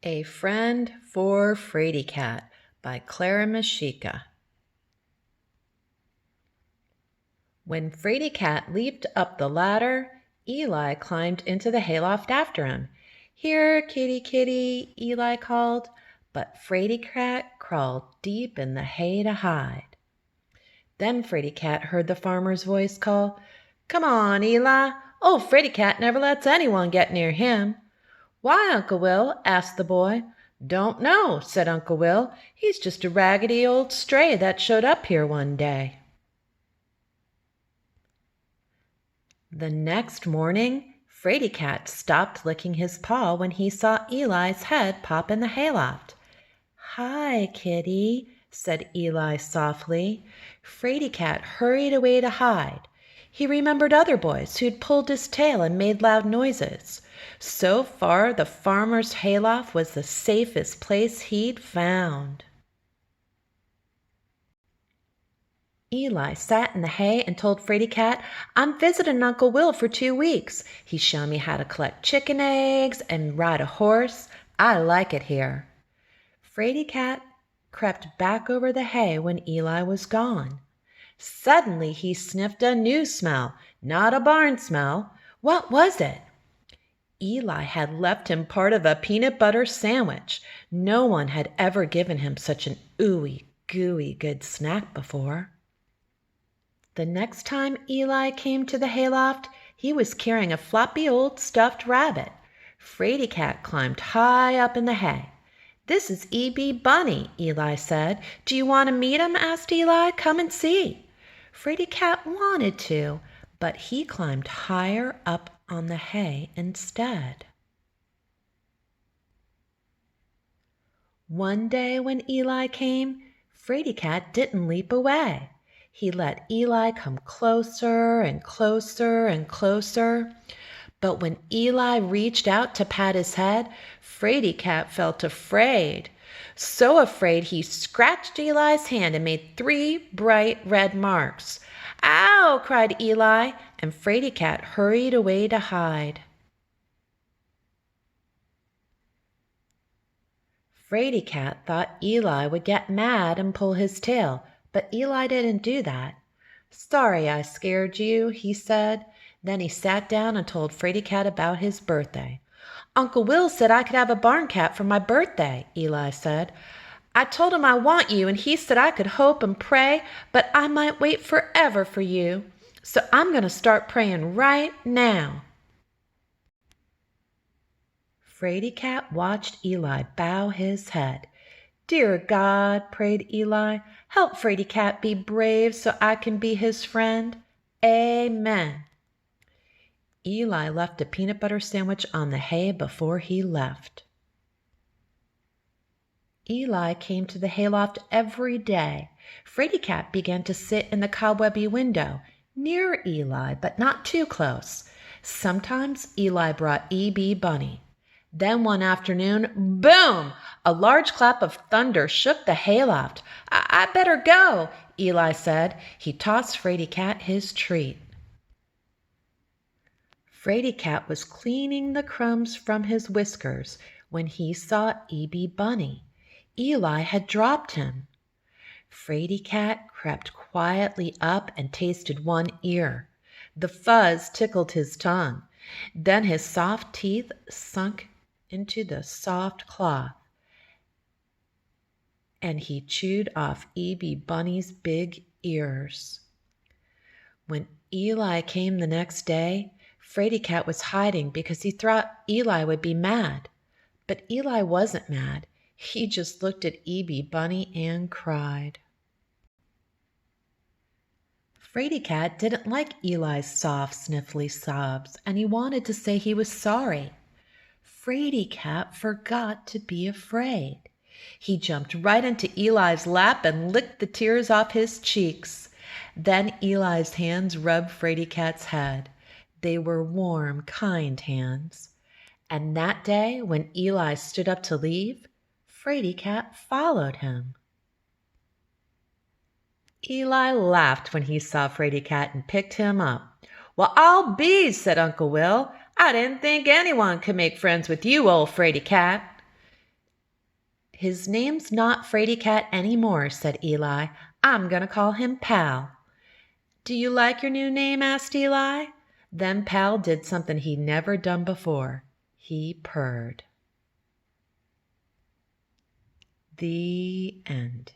A Friend for Fraidy Cat by Clara Mashika. When Fraidy Cat leaped up the ladder, Eli climbed into the hayloft after him. "Here, kitty, kitty," Eli called, but Fraidy Cat crawled deep in the hay to hide. Then Fraidy Cat heard the farmer's voice call, "Come on, Eli. Old Fraidy Cat never lets anyone get near him." "Why, Uncle Will?" asked the boy. "Don't know," said Uncle Will. "He's just a raggedy old stray that showed up here one day." The next morning, Fraidy Cat stopped licking his paw when he saw Eli's head pop in the hayloft. "Hi, kitty," said Eli softly. Fraidy Cat hurried away to hide. He remembered other boys who'd pulled his tail and made loud noises. So far, the farmer's hayloft was the safest place he'd found. Eli sat in the hay and told Fraidy Cat, "I'm visiting Uncle Will for 2 weeks. He's shown me how to collect chicken eggs and ride a horse. I like it here." Fraidy Cat crept back over the hay when Eli was gone. Suddenly he sniffed a new smell, not a barn smell. What was it? Eli had left him part of a peanut butter sandwich. No one had ever given him such an ooey gooey good snack before. The next time Eli came to the hayloft, he was carrying a floppy old stuffed rabbit. Fraidy Cat climbed high up in the hay. "This is E.B. Bunny," Eli said. "Do you want to meet him?" asked Eli. "Come and see." Fraidy Cat wanted to, but he climbed higher up on the hay instead. One day when Eli came, Fraidy Cat didn't leap away. He let Eli come closer and closer and closer. But when Eli reached out to pat his head, Fraidy Cat felt afraid. So afraid he scratched Eli's hand and made 3 bright red marks. "Ow!" cried Eli, and Fraidy Cat hurried away to hide. Fraidy Cat thought Eli would get mad and pull his tail, but Eli didn't do that. "Sorry I scared you," he said. Then he sat down and told Fraidy Cat about his birthday. "Uncle Will said I could have a barn cat for my birthday," Eli said. "I told him I want you, and he said I could hope and pray, but I might wait forever for you. So I'm going to start praying right now." Fraidy Cat watched Eli bow his head. "Dear God," prayed Eli, "help Fraidy Cat be brave so I can be his friend. Amen." Eli left a peanut butter sandwich on the hay before he left. Eli came to the hayloft every day. Fraidy Cat began to sit in the cobwebby window, near Eli, but not too close. Sometimes Eli brought E.B. Bunny. Then one afternoon, boom! A large clap of thunder shook the hayloft. I better go," Eli said. He tossed Fraidy Cat his treat. Fraidy Cat was cleaning the crumbs from his whiskers when he saw E.B. Bunny. Eli had dropped him. Fraidy Cat crept quietly up and tasted one ear. The fuzz tickled his tongue. Then his soft teeth sunk into the soft cloth, and he chewed off E.B. Bunny's big ears. When Eli came the next day, Fraidy Cat was hiding because he thought Eli would be mad. But Eli wasn't mad. He just looked at E.B. Bunny and cried. Fraidy Cat didn't like Eli's soft, sniffly sobs, and he wanted to say he was sorry. Fraidy Cat forgot to be afraid. He jumped right into Eli's lap and licked the tears off his cheeks. Then Eli's hands rubbed Fraidy Cat's head. They were warm, kind hands. And that day, when Eli stood up to leave, Fraidy Cat followed him. Eli laughed when he saw Fraidy Cat and picked him up. "Well, I'll be," said Uncle Will. "I didn't think anyone could make friends with you, old Fraidy Cat." His name's not Fraidy Cat anymore, said Eli. I'm going to call him Pal. Do you like your new name? Asked Eli. Then Pal did something he'd never done before. He purred. The end.